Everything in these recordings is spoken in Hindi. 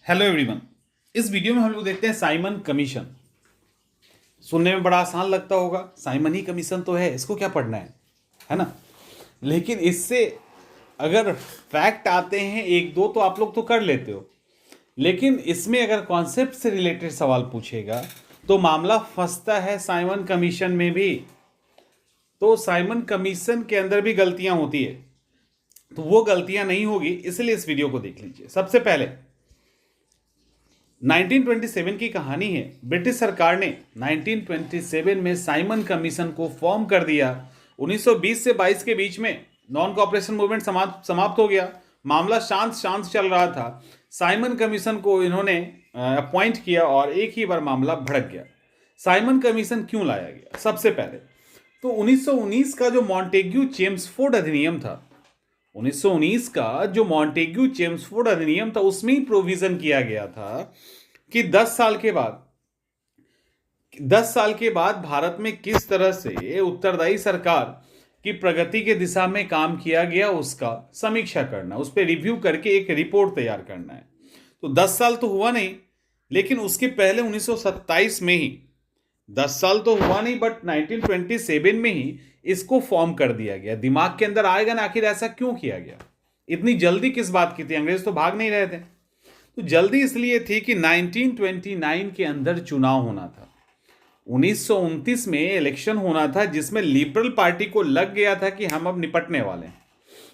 Hello everyone. इस वीडियो में हम लोग देखते हैं साइमन कमीशन। सुनने में बड़ा आसान लगता होगा, साइमन ही कमीशन तो है, इसको क्या पढ़ना है ना। लेकिन इससे अगर फैक्ट आते हैं एक दो तो आप लोग तो कर लेते हो, लेकिन इसमें अगर कॉन्सेप्ट से रिलेटेड सवाल पूछेगा तो मामला फंसता है साइमन कमीशन में भी। तो साइमन कमीशन के अंदर भी गलतियां होती है, तो वो गलतियां नहीं होगी, इसलिए इस वीडियो को देख लीजिए। सबसे पहले 1927 की कहानी है। ब्रिटिश सरकार ने 1927 में साइमन कमीशन को फॉर्म कर दिया। 1920 से 22 के बीच में नॉन कॉपरेशन मूवमेंट समाप्त हो गया। मामला शांत शांत चल रहा था। साइमन कमीशन को इन्होंने अपॉइंट किया और एक ही बार मामला भड़क गया। साइमन कमीशन क्यों लाया गया? सबसे पहले तो 1919 का जो मॉन्टेग्यू चेम्सफोर्ड अधिनियम था, 1919 का जो मॉन्टेग्यू चेम्सफोर्ड अधिनियम था, उसमें ही प्रोविजन किया गया था कि 10 साल के बाद भारत में किस तरह से उत्तरदायी सरकार की प्रगति के दिशा में काम किया गया उसका समीक्षा करना, उस पर रिव्यू करके एक रिपोर्ट तैयार करना है। तो 10 साल तो हुआ नहीं, लेकिन उसके पहले 1927 में ही, 10 साल तो हुआ नहीं बट 1927 में ही इसको फॉर्म कर दिया गया। दिमाग के अंदर आएगा ना, आखिर ऐसा क्यों किया गया, इतनी जल्दी किस बात की थी? अंग्रेज तो भाग नहीं रहे थे। तो जल्दी इसलिए थी कि 1929 के अंदर चुनाव होना था। 1929 में इलेक्शन होना था, जिसमें लिबरल पार्टी को लग गया था कि हम अब निपटने वाले हैं।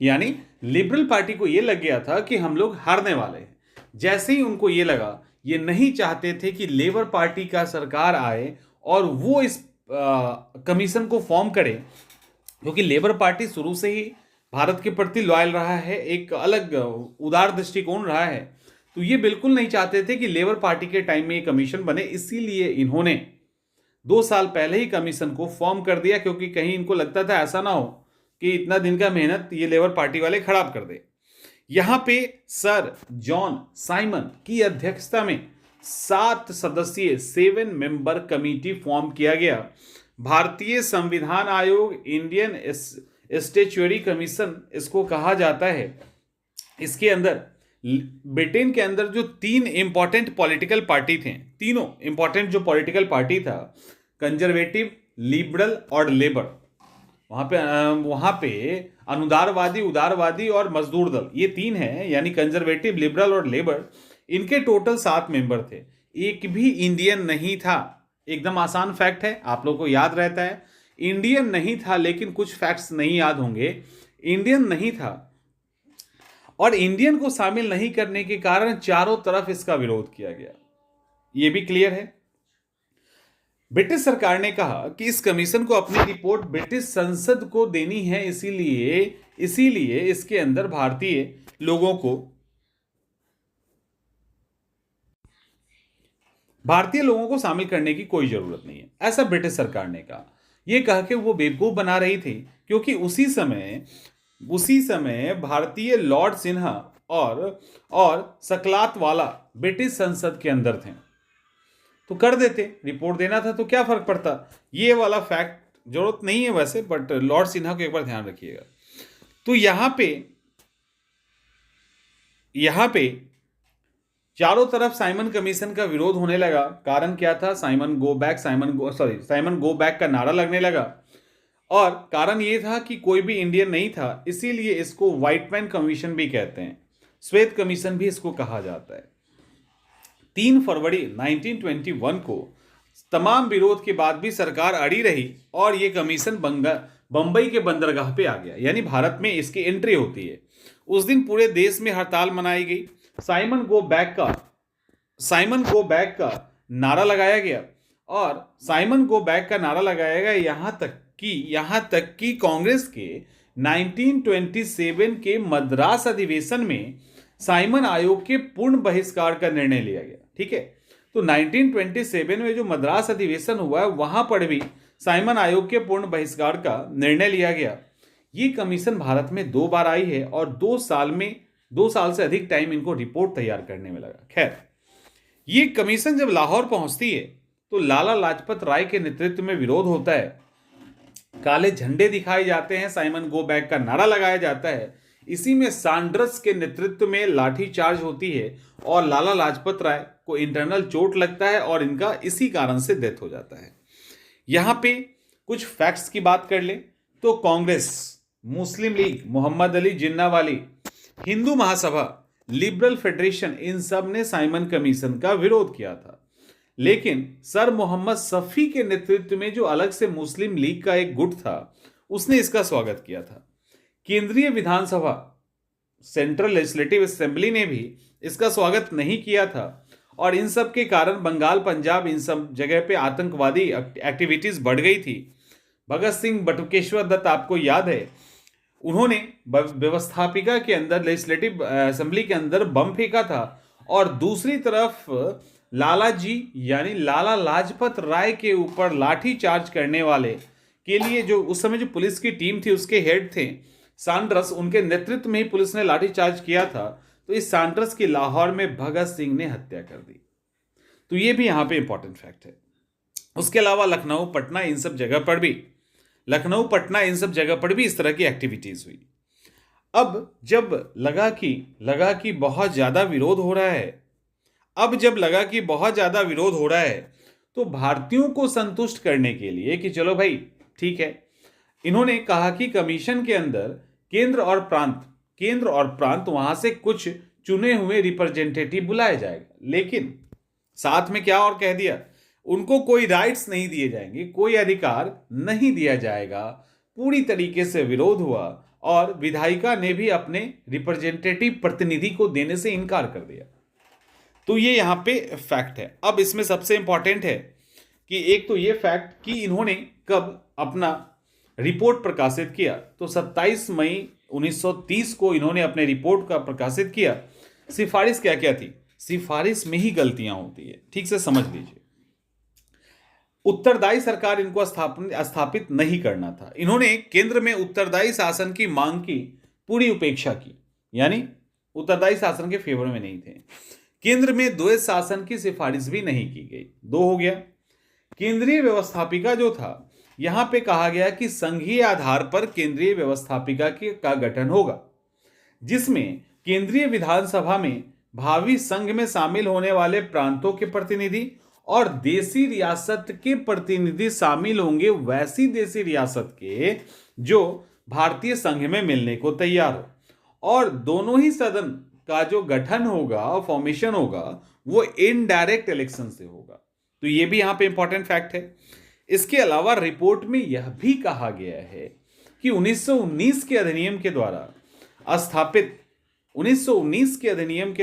यानी लिबरल पार्टी को यह लग गया था कि हम लोग हारने वाले हैं। जैसे ही उनको यह लगा, ये नहीं चाहते थे कि लेबर पार्टी का सरकार आए और वो इस कमीशन को फॉर्म करे, क्योंकि लेबर पार्टी शुरू से ही भारत के प्रति लॉयल रहा है, एक अलग उदार दृष्टिकोण रहा है। तो ये बिल्कुल नहीं चाहते थे कि लेबर पार्टी के टाइम में ये कमीशन बने, इसीलिए इन्होंने 2 साल पहले ही कमीशन को फॉर्म कर दिया, क्योंकि कहीं इनको लगता था ऐसा ना हो कि इतना दिन का मेहनत ये लेबर पार्टी वाले खराब कर दे। यहां पे सर जॉन साइमन की अध्यक्षता में 7 सदस्यीय 7 मेंबर कमेटी फॉर्म किया गया। भारतीय संविधान आयोग, इंडियन स्टैट्यूटरी कमीशन इसको कहा जाता है। इसके अंदर ब्रिटेन के अंदर जो 3 इंपॉर्टेंट पॉलिटिकल पार्टी थे, तीनों इंपॉर्टेंट जो पॉलिटिकल पार्टी था, कंजर्वेटिव, लिबरल और लेबर, वहां पे अनुदारवादी, उदारवादी और मजदूर दल, ये 3 हैं, यानी कंजर्वेटिव, लिबरल और लेबर। इनके टोटल 7 मेंबर थे। एक भी इंडियन नहीं था। एकदम आसान फैक्ट है, आप लोगों को याद रहता है। इंडियन नहीं था, लेकिन कुछ फैक्ट्स नहीं याद होंगे। इंडियन नहीं था, और इंडियन को शामिल नहीं करने के कारण चारों तरफ इसका विरोध किया गया। यह भी क्लियर है। ब्रिटिश सरकार ने कहा कि इस कमीशन को अपनी रिपोर्ट ब्रिटिश संसद को देनी है, इसीलिए इसके अंदर भारतीय लोगों को शामिल करने की कोई जरूरत नहीं है, ऐसा ब्रिटिश सरकार ने कहा। यह कह के वो बेवकूफ बना रही थी, क्योंकि उसी समय भारतीय लॉर्ड सिन्हा और सकलातवाला ब्रिटिश संसद के अंदर थे। तो कर देते, रिपोर्ट देना था तो क्या फर्क पड़ता। ये वाला फैक्ट जरूरत नहीं है वैसे, बट लॉर्ड सिन्हा को एक बार ध्यान रखिएगा। तो यहां पे चारों तरफ साइमन कमीशन का विरोध होने लगा। कारण क्या था? साइमन गो बैक का नारा लगने लगा, और कारण यह था कि कोई भी इंडियन नहीं था, इसीलिए इसको व्हाइट मैन कमीशन भी कहते हैं, श्वेत कमीशन भी इसको कहा जाता है। 3 फरवरी 1921 को तमाम विरोध के बाद भी सरकार अड़ी रही, और यह कमीशन बंबई के बंदरगाह पे आ गया, यानी भारत में इसकी एंट्री होती है। उस दिन पूरे देश में हड़ताल मनाई गई। साइमन गो बैक का नारा लगाया गया, और साइमन गो बैक का नारा लगाया गया यहां तक कि कांग्रेस के 1927 के मद्रास अधिवेशन में साइमन आयोग के पूर्ण बहिष्कार का निर्णय लिया गया। ठीक है, तो 1927 में जो मद्रास अधिवेशन हुआ है, वहां पर भी साइमन आयोग के पूर्ण बहिष्कार का निर्णय लिया गया। ये कमीशन भारत में 2 बार आई है, और 2 साल से अधिक टाइम इनको रिपोर्ट तैयार करने में लगा। खैर, ये कमीशन जब लाहौर पहुंचती है तो लाला लाजपत राय के नेतृत्व में विरोध होता है। काले झंडे दिखाए जाते हैं, साइमन गो बैक का नारा लगाया जाता है। इसी में सैंडर्स के नेतृत्व में लाठीचार्ज होती है और लाला लाजपत राय को इंटरनल चोट लगता है और इनका इसी कारण से डेथ हो जाता है। यहां पे कुछ फैक्ट्स की बात कर ले तो कांग्रेस, मुस्लिम लीग, मोहम्मद अली जिन्ना वाली, हिंदू महासभा, लिबरल फेडरेशन, इन सब ने साइमन कमीशन का विरोध किया था। लेकिन सर मोहम्मद शफी के नेतृत्व में जो अलग से मुस्लिम लीग का एक गुट था, उसने इसका स्वागत किया था। केंद्रीय विधानसभा, सेंट्रल लेजिस्लेटिव असेंबली ने भी इसका स्वागत नहीं किया था और इन सब के कारण बंगाल, पंजाब, इन सब जगह पे आतंकवादी एक्टिविटीज बढ़ गई थी। भगत सिंह बटुकेश्वर दत्त, आपको याद है, उन्होंने व्यवस्थापिका के अंदर, लेजिस्लेटिव असेंबली के अंदर बम फेंका था और दूसरी तरफ लाला जी यानी लाला लाजपत राय के ऊपर लाठी चार्ज करने वाले के लिए जो उस समय जो पुलिस की टीम थी उसके हेड थे सैंडर्स, उनके नेतृत्व में ही पुलिस ने लाठी चार्ज किया था। तो इस सैंडर्स की लाहौर में भगत सिंह ने हत्या कर दी। तो ये भी यहां पे इंपॉर्टेंट फैक्ट है। उसके अलावा लखनऊ, पटना, इन सब जगह पर भी इस तरह की एक्टिविटीज हुई। अब जब लगा कि बहुत ज्यादा विरोध हो रहा है, तो भारतीयों को संतुष्ट करने के लिए कि चलो भाई ठीक है, इन्होंने कहा कि कमीशन के अंदर केंद्र और प्रांत वहां से कुछ चुने हुए रिप्रेजेंटेटिव बुलाया जाएगा। लेकिन साथ में क्या और कह दिया, उनको कोई राइट्स नहीं दिए जाएंगे, कोई अधिकार नहीं दिया जाएगा। पूरी तरीके से विरोध हुआ और विधायिका ने भी अपने रिप्रेजेंटेटिव प्रतिनिधि को देने से इनकार कर दिया। तो ये यहाँ पे फैक्ट है। अब इसमें सबसे इंपॉर्टेंट है कि एक तो ये फैक्ट कि इन्होंने कब अपना रिपोर्ट प्रकाशित किया, तो 27 मई 1930 को इन्होंने अपने रिपोर्ट का प्रकाशित किया। सिफारिश क्या क्या थी, सिफारिश में ही गलतियां होती है, ठीक से समझ लीजिए। उत्तरदायी सरकार इनको स्थापित नहीं करना था। इन्होंने केंद्र में उत्तरदायी शासन की मांग की पूरी उपेक्षा की, यानी उत्तरदायी शासन के फेवर में नहीं थे। केंद्र में द्वैध शासन की सिफारिश भी नहीं की गई। 2 हो गया। केंद्रीय व्यवस्थापिका जो था, यहां पे कहा गया कि संघीय आधार पर केंद्रीय व्यवस्थापिका का गठन होगा, जिसमें केंद्रीय विधानसभा में भावी संघ में शामिल होने वाले प्रांतों के प्रतिनिधि और देशी रियासत के प्रतिनिधि शामिल होंगे, वैसी देशी रियासत के जो भारतीय संघ में मिलने को तैयार हो। और दोनों ही सदन का जो गठन होगा, फॉर्मेशन होगा, वो इनडायरेक्ट इलेक्शन से होगा। तो ये भी यहां पे इंपॉर्टेंट फैक्ट है। इसके अलावा रिपोर्ट में यह भी कहा गया है कि 1919 के अधिनियम के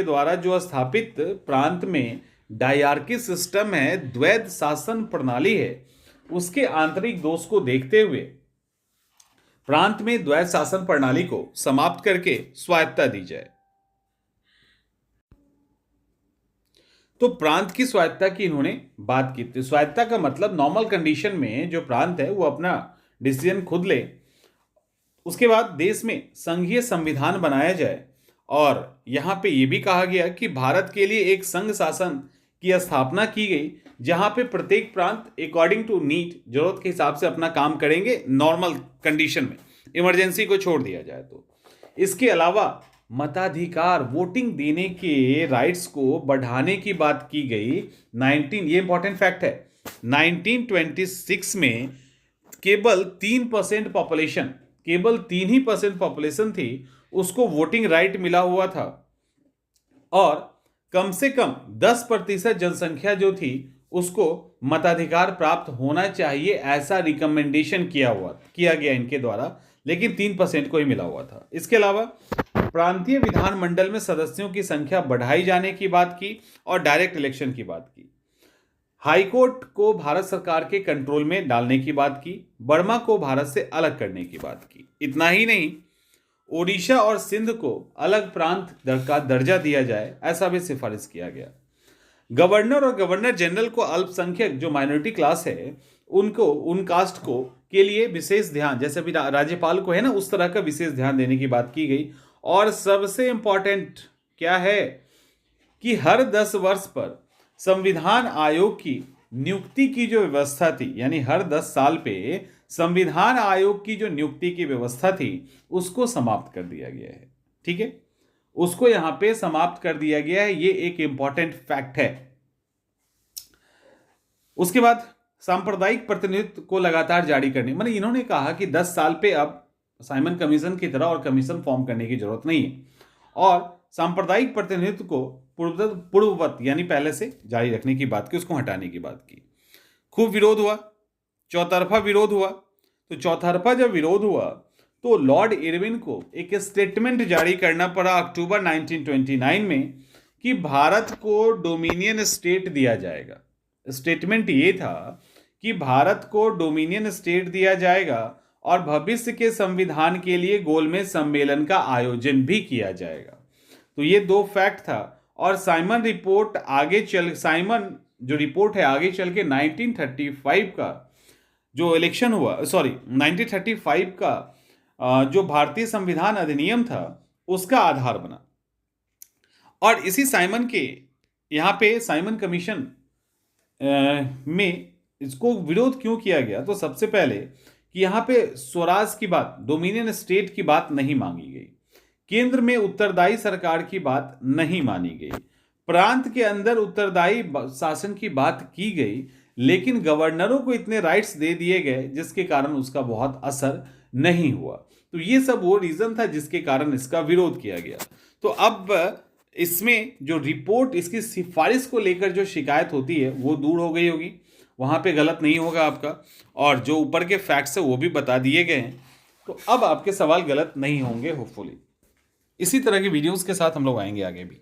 द्वारा जो स्थापित प्रांत में डायरकी सिस्टम है, द्वैध शासन प्रणाली है, उसके आंतरिक दोष को देखते हुए प्रांत में द्वैध शासन प्रणाली को समाप्त करके स्वायत्तता दी जाए। तो प्रांत की स्वायत्तता की इन्होंने बात की थी। स्वायत्तता का मतलब नॉर्मल कंडीशन में जो प्रांत है वो अपना डिसीजन खुद ले। उसके बाद देश में संघीय संविधान बनाया जाए और यहां पे ये भी कहा गया कि भारत के लिए एक संघ शासन की स्थापना की गई, जहां पे प्रत्येक प्रांत अकॉर्डिंग टू नीड, जरूरत के हिसाब से अपना काम करेंगे नॉर्मल कंडीशन में, इमरजेंसी को छोड़ दिया जाए तो। इसके अलावा मताधिकार, वोटिंग देने के राइट्स को बढ़ाने की बात की गई। ये इंपॉर्टेंट फैक्ट है, 1926 में केवल 3% पॉपुलेशन थी, उसको वोटिंग राइट मिला हुआ था और कम से कम 10% जनसंख्या जो थी उसको मताधिकार प्राप्त होना चाहिए, ऐसा रिकमेंडेशन किया गया इनके द्वारा, लेकिन 3% को ही मिला हुआ था। इसके अलावा प्रांतीय विधानमंडल में सदस्यों की संख्या बढ़ाई जाने की बात की और डायरेक्ट इलेक्शन की बात की। हाईकोर्ट को भारत सरकार के कंट्रोल में डालने की बात की। बर्मा को भारत से अलग करने की बात की। इतना ही नहीं, ओडिशा और सिंध को अलग प्रांत का दर्जा दिया जाए, ऐसा भी सिफारिश किया गया। गवर्नर और गवर्नर जनरल को अल्पसंख्यक जो माइनॉरिटी क्लास है उनको, उन कास्ट को के लिए विशेष ध्यान, जैसे अभी राज्यपाल को है ना, उस तरह का विशेष ध्यान देने की बात की गई। और सबसे इंपॉर्टेंट क्या है कि हर 10 वर्ष पर संविधान आयोग की नियुक्ति की जो व्यवस्था थी, यानी हर 10 साल पे संविधान आयोग की जो नियुक्ति की व्यवस्था थी, उसको समाप्त कर दिया गया है। ठीक है, उसको यहां पे समाप्त कर दिया गया है। ये एक इंपॉर्टेंट फैक्ट है। उसके बाद सांप्रदायिक प्रतिनिधित्व को लगातार जारी करने, मतलब इन्होंने कहा कि 10 साल पे अब साइमन कमीशन की तरह और कमीशन फॉर्म करने की जरूरत नहीं है, और सांप्रदायिक प्रतिनिधित्व को पूर्ववत यानी पहले से जारी रखने की बात की, उसको हटाने की बात की। खूब विरोध हुआ, चौतरफा विरोध हुआ। तो चौतरफा जब विरोध हुआ तो लॉर्ड इरविन को एक स्टेटमेंट जारी करना पड़ा अक्टूबर 1929 में कि भारत को डोमिनियन स्टेट दिया जाएगा। स्टेटमेंट ये था कि भारत को डोमिनियन स्टेट दिया जाएगा और भविष्य के संविधान के लिए गोलमेज सम्मेलन का आयोजन भी किया जाएगा। तो ये दो फैक्ट था। और साइमन जो रिपोर्ट है आगे चल के 1935 का जो इलेक्शन हुआ, 1935 का जो भारतीय संविधान अधिनियम था उसका आधार बना। और इसी साइमन के यहाँ पे साइमन कमीशन में इसको विरोध क्यों किया गया, तो सबसे पहले कि यहाँ पे स्वराज की बात, डोमिनियन स्टेट की बात नहीं मांगी गई, केंद्र में उत्तरदायी सरकार की बात नहीं मानी गई, प्रांत के अंदर उत्तरदायी शासन की बात की गई, लेकिन गवर्नरों को इतने राइट्स दे दिए गए जिसके कारण उसका बहुत असर नहीं हुआ। तो ये सब वो रीजन था जिसके कारण इसका विरोध किया गया। तो अब इसमें जो रिपोर्ट, इसकी सिफारिश को लेकर जो शिकायत होती है वो दूर हो गई होगी, वहां पे गलत नहीं होगा आपका, और जो ऊपर के फैक्ट्स है वो भी बता दिए गए हैं। तो अब आपके सवाल गलत नहीं होंगे होपफुली। इसी तरह की वीडियोस के साथ हम लोग आएंगे आगे भी।